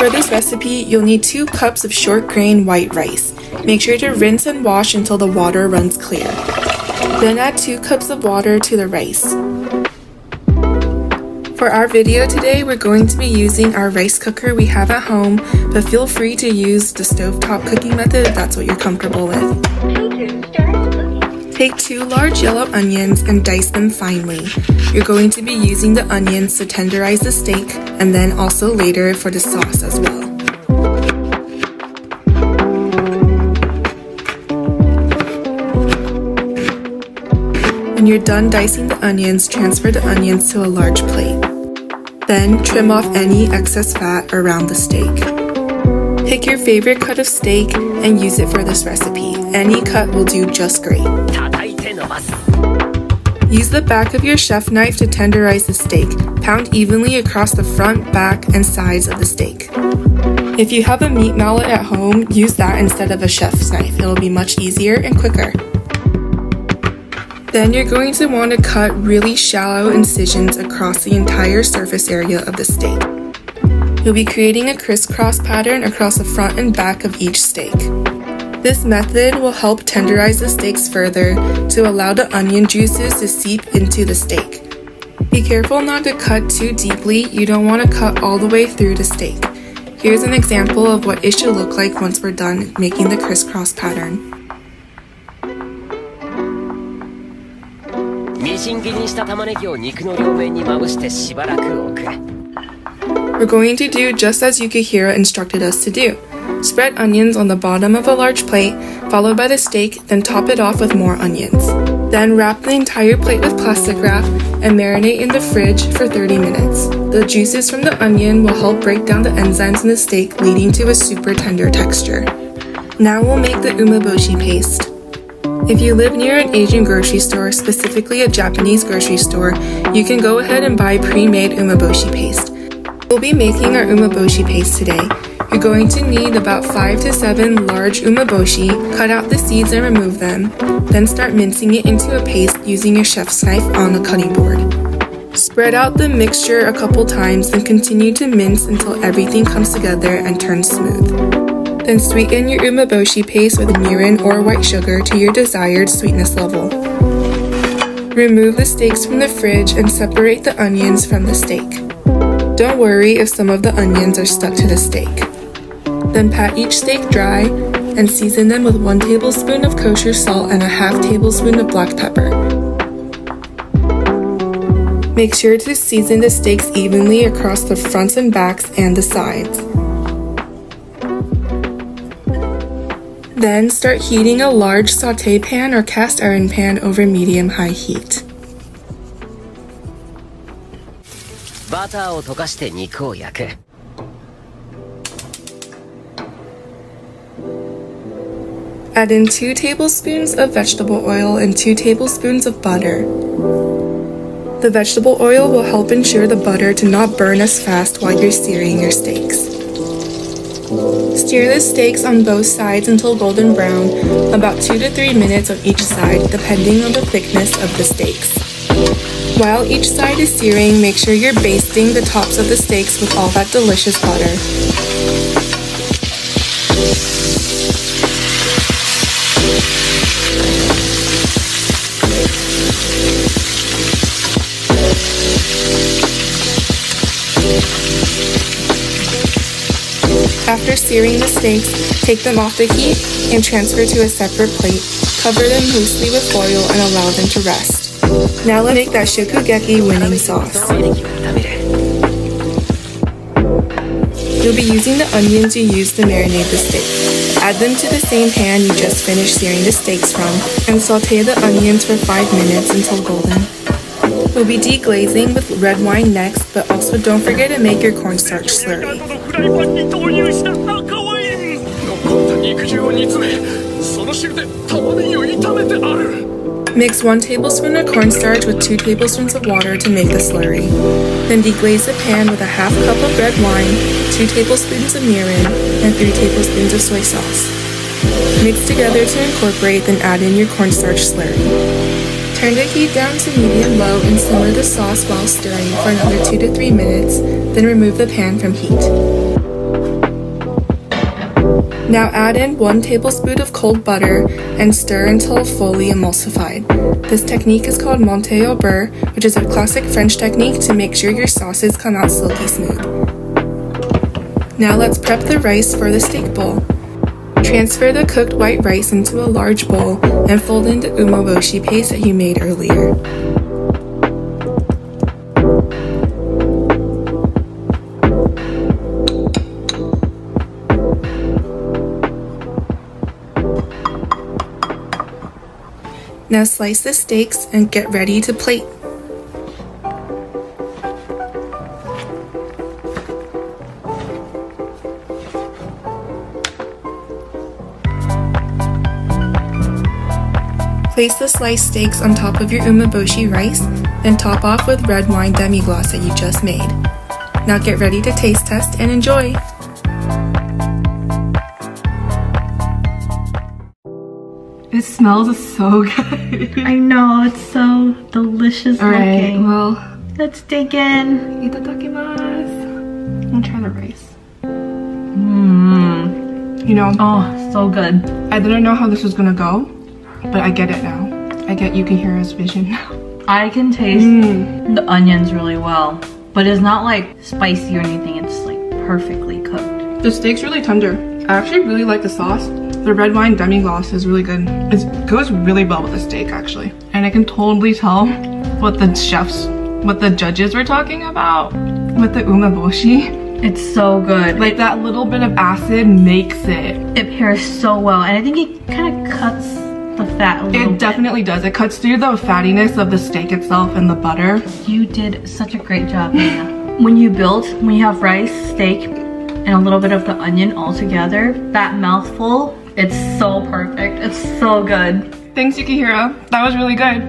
For this recipe, you'll need 2 cups of short grain white rice. Make sure to rinse and wash until the water runs clear. Then add 2 cups of water to the rice. For our video today, we're going to be using our rice cooker we have at home, but feel free to use the stovetop cooking method if that's what you're comfortable with. Take 2 large yellow onions and dice them finely. You're going to be using the onions to tenderize the steak and then also later for the sauce as well. When you're done dicing the onions, transfer the onions to a large plate. Then trim off any excess fat around the steak. Pick your favorite cut of steak and use it for this recipe. Any cut will do just great. Use the back of your chef knife to tenderize the steak. Pound evenly across the front, back, and sides of the steak. If you have a meat mallet at home, use that instead of a chef's knife. It'll be much easier and quicker. Then you're going to want to cut really shallow incisions across the entire surface area of the steak. You'll be creating a crisscross pattern across the front and back of each steak. This method will help tenderize the steaks further to allow the onion juices to seep into the steak. Be careful not to cut too deeply. You don't want to cut all the way through the steak. Here's an example of what it should look like once we're done making the crisscross pattern. We're going to do just as Yukihira instructed us to do. Spread onions on the bottom of a large plate, followed by the steak, then top it off with more onions. Then wrap the entire plate with plastic wrap and marinate in the fridge for 30 minutes. The juices from the onion will help break down the enzymes in the steak, leading to a super tender texture. Now we'll make the umeboshi paste. If you live near an Asian grocery store, specifically a Japanese grocery store, you can go ahead and buy pre-made umeboshi paste. We'll be making our umeboshi paste today. You're going to need about 5 to 7 large umeboshi. Cut out the seeds and remove them. Then start mincing it into a paste using your chef's knife on the cutting board. Spread out the mixture a couple times, then continue to mince until everything comes together and turns smooth. Then sweeten your umeboshi paste with mirin or white sugar to your desired sweetness level. Remove the steaks from the fridge and separate the onions from the steak. Don't worry if some of the onions are stuck to the steak. Then pat each steak dry and season them with 1 tablespoon of kosher salt and a half tablespoon of black pepper. Make sure to season the steaks evenly across the fronts and backs and the sides. Then start heating a large sauté pan or cast iron pan over medium-high heat. Add in 2 tablespoons of vegetable oil and 2 tablespoons of butter. The vegetable oil will help ensure the butter to not burn as fast while you're searing your steaks. Stir the steaks on both sides until golden brown, about 2 to 3 minutes on each side, depending on the thickness of the steaks. While each side is searing, make sure you're basting the tops of the steaks with all that delicious butter. After searing the steaks, take them off the heat and transfer to a separate plate. Cover them loosely with foil and allow them to rest. Now let's make that Shokugeki winning sauce. You'll be using the onions you used to marinate the steak. Add them to the same pan you just finished searing the steaks from and saute the onions for 5 minutes until golden. We'll be deglazing with red wine next, but also don't forget to make your cornstarch slurry. Mix 1 tablespoon of cornstarch with 2 tablespoons of water to make the slurry. Then deglaze the pan with a half cup of red wine, 2 tablespoons of mirin, and 3 tablespoons of soy sauce. Mix together to incorporate, then add in your cornstarch slurry. Turn the heat down to medium-low and simmer the sauce while stirring for another 2 to 3 minutes, then remove the pan from heat. Now add in 1 tablespoon of cold butter and stir until fully emulsified. This technique is called monter au beurre, which is a classic French technique to make sure your sauces come out silky smooth. Now let's prep the rice for the steak bowl. Transfer the cooked white rice into a large bowl and fold in the umeboshi paste that you made earlier. Now slice the steaks and get ready to plate. Place the sliced steaks on top of your umeboshi rice, then top off with red wine demi-glace that you just made. Now get ready to taste test and enjoy! It smells so good. I know, it's so delicious looking. Alright, well, let's dig in. Itadakimasu. I'll try the rice. You know, oh, so good. I didn't know how this was gonna go, but I get it now. I get Yukihira's vision now. I can taste the onions really well, but it's not like spicy or anything. It's like perfectly cooked. The steak's really tender. I actually really like the sauce. The red wine demi-glace is really good. It goes really well with the steak, actually. And I can totally tell what the judges were talking about with the umeboshi. It's so good. Like that little bit of acid makes it. It pairs so well, and I think it kind of cuts the fat a little bit. It definitely does. It cuts through the fattiness of the steak itself and the butter. You did such a great job, Nina. When you have rice, steak, and a little bit of the onion all together, that mouthful, it's so perfect. It's so good. Thanks, Yukihira. That was really good.